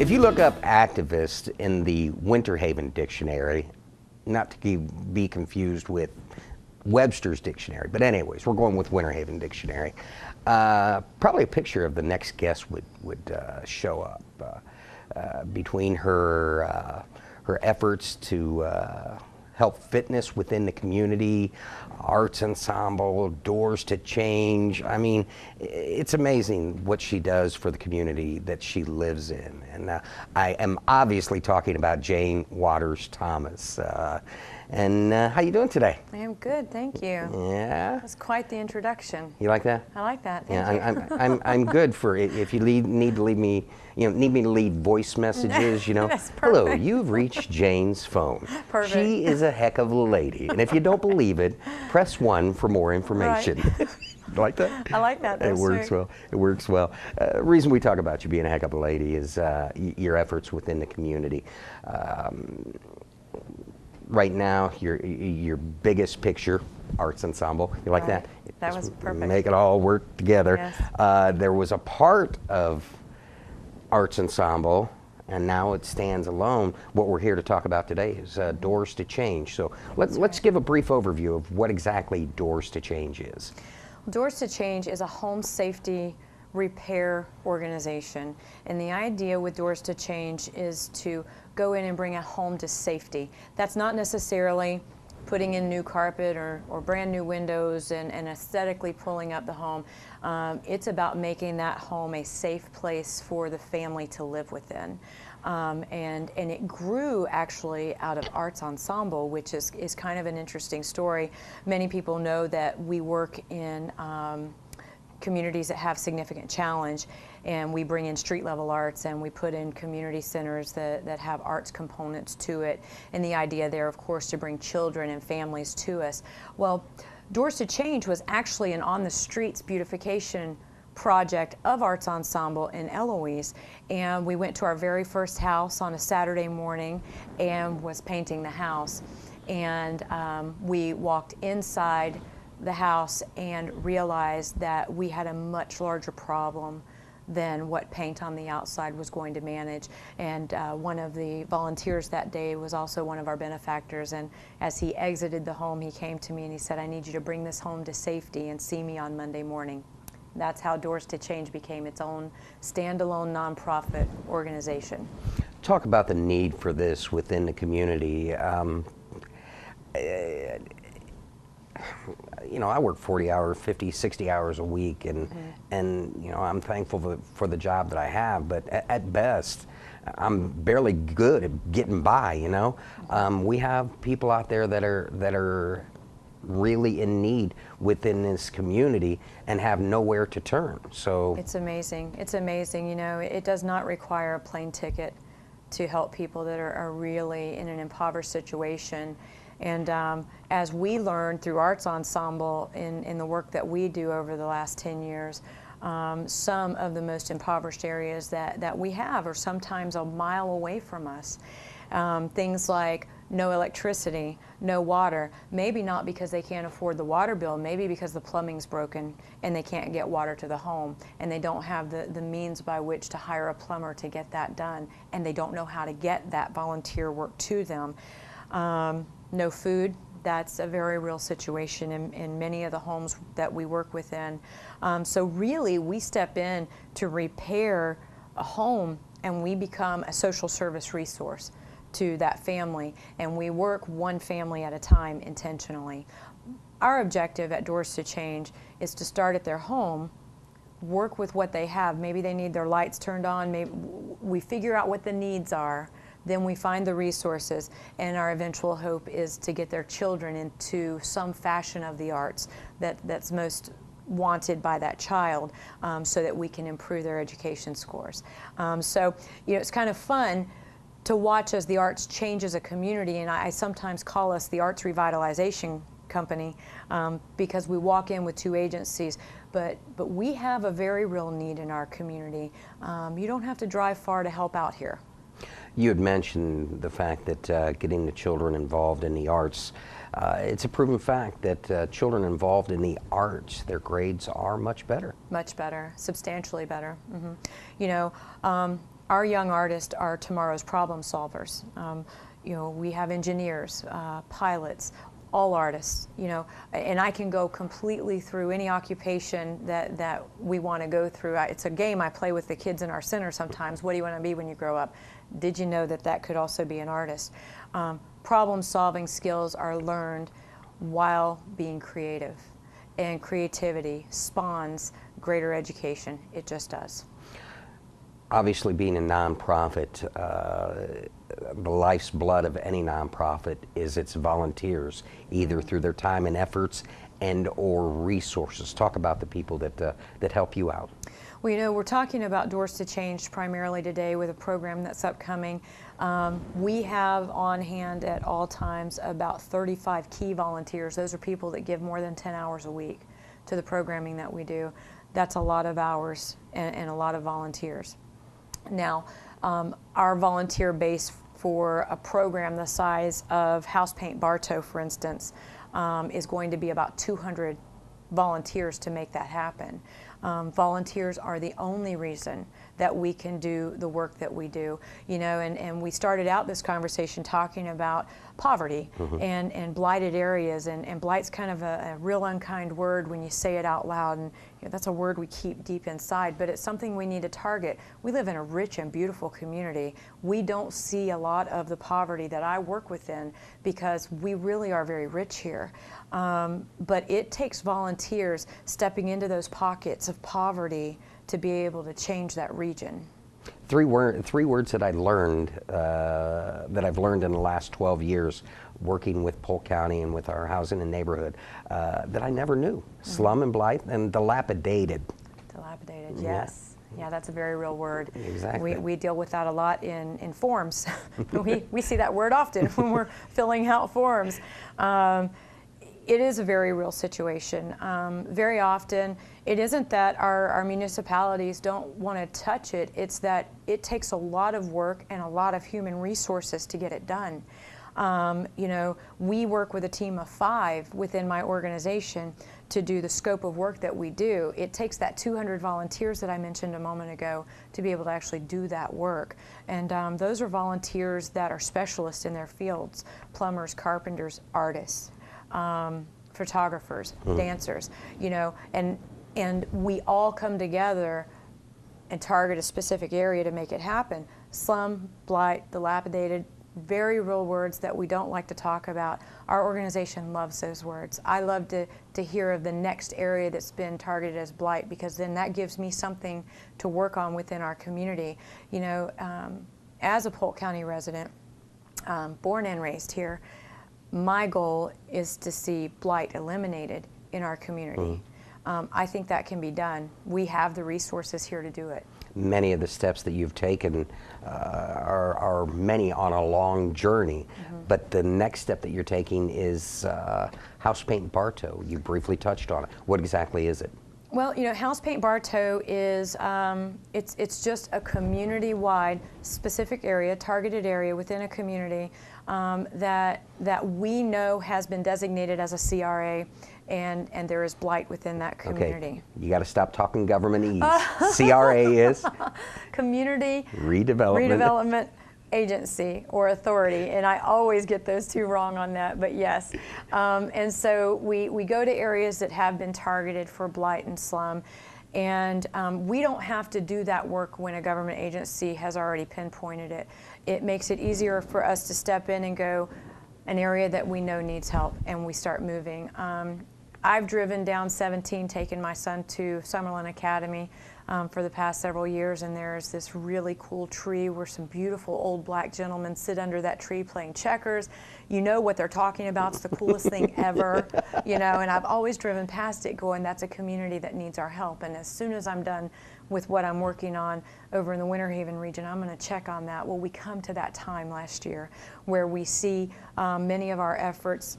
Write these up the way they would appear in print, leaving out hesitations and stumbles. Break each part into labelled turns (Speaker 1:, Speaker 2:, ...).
Speaker 1: If you look up activist in the Winter Haven Dictionary, not to be confused with Webster's Dictionary, but anyways, we're going with Winter Haven Dictionary. Probably a picture of the next guest would show up. Between her efforts to help fitness within the community, arts ensemble, Doors to Change. I mean, it's amazing what she does for the community that she lives in. And I am obviously talking about Jane Waters Thomas. And how you doing today?
Speaker 2: I am good, thank you.
Speaker 1: Yeah.
Speaker 2: That's quite the introduction.
Speaker 1: You like that?
Speaker 2: I like that. Thank
Speaker 1: you. I'm good for it. If you need to leave me, need me to leave voice messages,
Speaker 2: That's
Speaker 1: hello,
Speaker 2: perfect.
Speaker 1: you've reached Jane's phone.
Speaker 2: Perfect.
Speaker 1: She is a heck of a lady. And if you don't believe it, press 1 for more information.
Speaker 2: Right.
Speaker 1: You like that?
Speaker 2: I like that.
Speaker 1: It works
Speaker 2: sweet.
Speaker 1: well. It works well. The reason we talk about you being a heck of a lady is your efforts within the community. Right now, your biggest picture, arts ensemble. You like
Speaker 2: Right.
Speaker 1: that?
Speaker 2: That was perfect.
Speaker 1: Make it all work together.
Speaker 2: Yes.
Speaker 1: There was a part of arts ensemble, and now it stands alone. What we're here to talk about today is Doors to Change. So let's give a brief overview of what exactly Doors to Change is.
Speaker 2: Doors to Change is a home safety repair organization, and the idea with Doors to Change is to go in and bring a home to safety. That's not necessarily putting in new carpet or brand new windows and aesthetically pulling up the home. It's about making that home a safe place for the family to live within. And it grew actually out of Arts Ensemble, which is kind of an interesting story. Many people know that we work in communities that have significant challenge, and we bring in street level arts and we put in community centers that have arts components to it, and the idea there, of course, to bring children and families to us. Well, Doors to Change was actually an on the streets beautification project of Arts Ensemble in Eloise, and we went to our very first house on a Saturday morning and was painting the house, and we walked inside the house and realized that we had a much larger problem than what paint on the outside was going to manage. And one of the volunteers that day was also one of our benefactors, and as he exited the home, he came to me and he said, I need you to bring this home to safety and see me on Monday morning. That's how Doors to Change became its own standalone nonprofit organization.
Speaker 1: Talk about the need for this within the community. I work 40 hours, 50, 60 hours a week, and I'm thankful for the job that I have, but at best, I'm barely good at getting by, We have people out there that are really in need within this community and have nowhere to turn. So
Speaker 2: it's amazing. It's amazing. It does not require a plane ticket to help people that are really in an impoverished situation. And as we learned through Arts Ensemble in the work that we do over the last 10 years, some of the most impoverished areas that we have are sometimes a mile away from us. Things like no electricity, no water, maybe not because they can't afford the water bill, maybe because the plumbing's broken and they can't get water to the home, and they don't have the means by which to hire a plumber to get that done, and they don't know how to get that volunteer work to them. No food, that's a very real situation in many of the homes that we work within. So really, we step in to repair a home, and we become a social service resource to that family, and we work one family at a time intentionally. Our objective at Doors to Change is to start at their home, work with what they have. Maybe they need their lights turned on, maybe we figure out what the needs are, then we find the resources, and our eventual hope is to get their children into some fashion of the arts that's most wanted by that child, so that we can improve their education scores. So it's kind of fun to watch as the arts change as a community, and I sometimes call us the Arts Revitalization Company, because we walk in with two agencies, but we have a very real need in our community. You don't have to drive far to help out here.
Speaker 1: You had mentioned the fact that getting the children involved in the arts, it's a proven fact that children involved in the arts, their grades are much better.
Speaker 2: Much better, substantially better. our young artists are tomorrow's problem solvers. You know, we have engineers, pilots, all artists, you know, and I can go completely through any occupation that we want to go through. It's a game I play with the kids in our center sometimes. What do you want to be when you grow up? Did you know that that could also be an artist? Problem-solving skills are learned while being creative, and creativity spawns greater education. It just does.
Speaker 1: Obviously, being a nonprofit, the life's blood of any nonprofit is its volunteers, either through their time and efforts and or resources. Talk about the people that help you out.
Speaker 2: Well, you know, we're talking about Doors2Change primarily today with a program that's upcoming. We have on hand at all times about 35 key volunteers. Those are people that give more than 10 hours a week to the programming that we do. That's a lot of hours and a lot of volunteers. Now, our volunteer base for a program the size of House Paint Bartow, for instance, is going to be about 200 volunteers to make that happen. Volunteers are the only reason that we can do the work that we do, you know, and we started out this conversation talking about poverty and blighted areas, and blight's kind of a real unkind word when you say it out loud, and you know, that's a word we keep deep inside, but it's something we need to target. We live in a rich and beautiful community. We don't see a lot of the poverty that I work within because we really are very rich here. But it takes volunteers stepping into those pockets of poverty to be able to change that region.
Speaker 1: Three words that I learned, that I've learned in the last 12 years working with Polk County and with our housing and neighborhood that I never knew. Slum and blight and dilapidated.
Speaker 2: Dilapidated, yes. Yeah, that's a very real word.
Speaker 1: Exactly.
Speaker 2: We deal with that a lot in forms. we see that word often when we're filling out forms. It is a very real situation. Very often, it isn't that our municipalities don't want to touch it, it's that it takes a lot of work and a lot of human resources to get it done. You know, we work with a team of 5 within my organization to do the scope of work that we do. It takes that 200 volunteers that I mentioned a moment ago to be able to actually do that work. And those are volunteers that are specialists in their fields: plumbers, carpenters, artists, photographers, dancers, you know, and we all come together and target a specific area to make it happen. Slum, blight, dilapidated, very real words that we don't like to talk about. Our organization loves those words. I love to hear of the next area that's been targeted as blight, because then that gives me something to work on within our community. You know, as a Polk County resident, born and raised here, my goal is to see blight eliminated in our community. I think that can be done. We have the resources here to do it.
Speaker 1: Many of the steps that you've taken are many on a long journey, but the next step that you're taking is House Paint Bartow. You briefly touched on it. What exactly is it?
Speaker 2: Well, you know, House Paint Bartow is, it's just a community-wide specific area, targeted area within a community that we know has been designated as a CRA, and there is blight within that community.
Speaker 1: Okay, you got to stop talking governmentese. CRA is?
Speaker 2: Community
Speaker 1: Redevelopment
Speaker 2: Agency or Authority, and I always get those two wrong on that, but yes. And so we go to areas that have been targeted for blight and slum, and we don't have to do that work when a government agency has already pinpointed it. It makes it easier for us to step in and go an area that we know needs help, and we start moving. I've driven down 17, taken my son to Summerlin Academy for the past several years, and there's this really cool tree where some beautiful old black gentlemen sit under that tree playing checkers. You know what they're talking about. It's the coolest thing ever, you know, and I've always driven past it going, that's a community that needs our help. And as soon as I'm done with what I'm working on over in the Winter Haven region, I'm going to check on that. Well, we come to that time last year where we see many of our efforts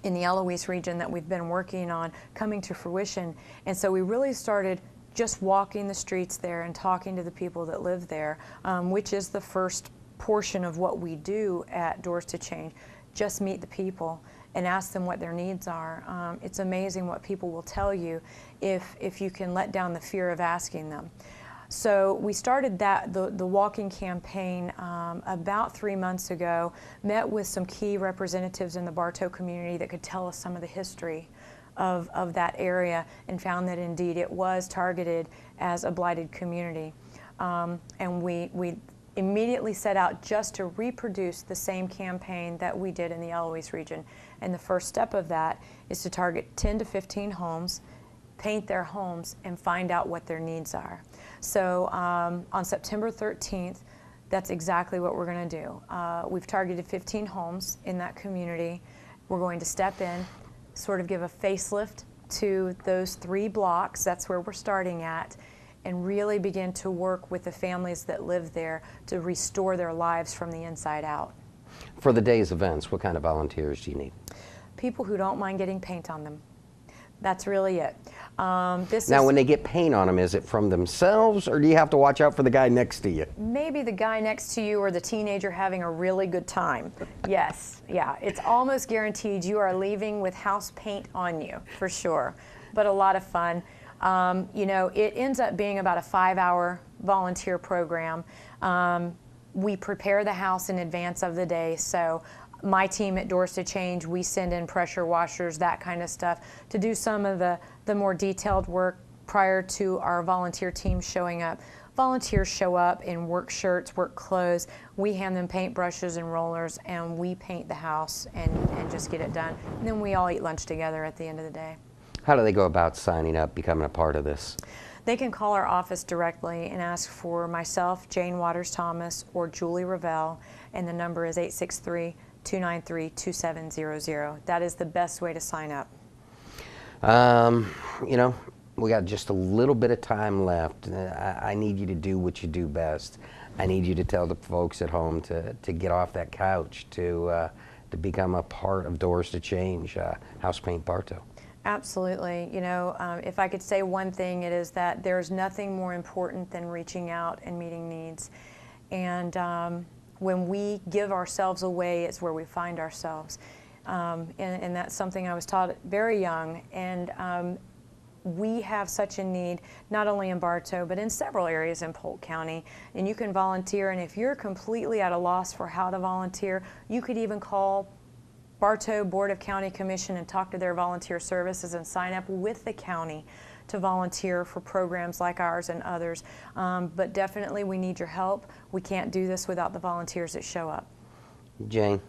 Speaker 2: in the Eloise region that we've been working on coming to fruition. And so we really started just walking the streets there and talking to the people that live there, which is the first portion of what we do at Doors2Change. Just meet the people and ask them what their needs are. It's amazing what people will tell you if you can let down the fear of asking them. So we started the walking campaign about 3 months ago, met with some key representatives in the Bartow community that could tell us some of the history of that area, and found that indeed it was targeted as a blighted community. And we immediately set out just to reproduce the same campaign that we did in the Eloise region. And the first step of that is to target 10 to 15 homes, paint their homes, and find out what their needs are. So on September 13th, that's exactly what we're going to do. We've targeted 15 homes in that community. We're going to step in, sort of give a facelift to those 3 blocks. That's where we're starting at, and really begin to work with the families that live there to restore their lives from the inside out.
Speaker 1: For the day's events, what kind of volunteers do you need?
Speaker 2: People who don't mind getting paint on them. That's really it.
Speaker 1: When they get paint on them, is it from themselves, or do you have to watch out for the guy next to you?
Speaker 2: Maybe the guy next to you or the teenager having a really good time. Yes, yeah, it's almost guaranteed you are leaving with house paint on you, for sure, but a lot of fun. You know, it ends up being about a 5-hour volunteer program. We prepare the house in advance of the day, so my team at Doors2Change, we send in pressure washers, that kind of stuff, to do some of the more detailed work prior to our volunteer team showing up. Volunteers show up in work shirts, work clothes. We hand them paintbrushes and rollers, and we paint the house and just get it done. And then we all eat lunch together at the end of the day.
Speaker 1: How do they go about signing up, becoming a part of this?
Speaker 2: They can call our office directly and ask for myself, Jane Waters-Thomas, or Julie Ravel, and the number is 863-293-2700. That is the best way to sign up.
Speaker 1: You know, we got just a little bit of time left. I need you to do what you do best. I need you to tell the folks at home to get off that couch, to become a part of Doors2Change, House Paint Bartow.
Speaker 2: Absolutely. You know, if I could say one thing, it is that there's nothing more important than reaching out and meeting needs. And when we give ourselves away, it's where we find ourselves. And that's something I was taught very young. And we have such a need, not only in Bartow, but in several areas in Polk County. And you can volunteer, and if you're completely at a loss for how to volunteer, you could even call Bartow Board of County Commission and talk to their volunteer services and sign up with the county to volunteer for programs like ours and others. But definitely we need your help. We can't do this without the volunteers that show up.
Speaker 1: Jane,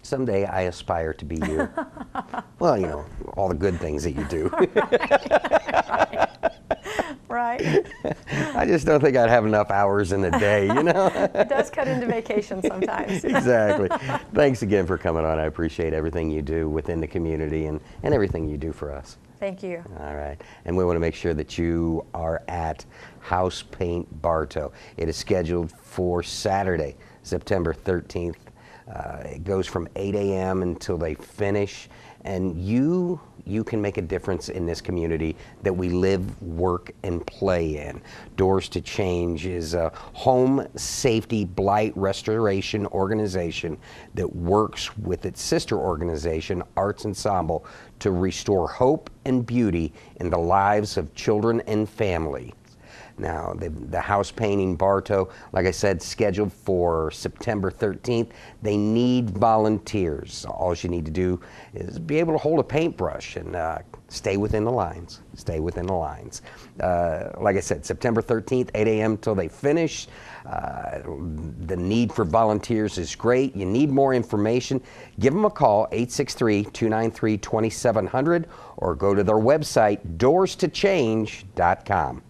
Speaker 1: someday I aspire to be you. Well, you know, all the good things that you do.
Speaker 2: Right.
Speaker 1: I just don't think I'd have enough hours in the day, you know?
Speaker 2: It does cut into vacation sometimes.
Speaker 1: Exactly. Thanks again for coming on. I appreciate everything you do within the community and everything you do for us.
Speaker 2: Thank you.
Speaker 1: All right. And we want to make sure that you are at House Paint Bartow. It is scheduled for Saturday, September 13th. It goes from 8 a.m. until they finish. And you can make a difference in this community that we live, work, and play in. Doors2Change is a home safety blight restoration organization that works with its sister organization, Arts Ensemble, to restore hope and beauty in the lives of children and family. Now, the house painting Bartow, like I said, scheduled for September 13th. They need volunteers. All you need to do is be able to hold a paintbrush and stay within the lines. Stay within the lines. Like I said, September 13th, 8 a.m. till they finish. The need for volunteers is great. You need more information, give them a call, 863-293-2700, or go to their website, doors2change.com.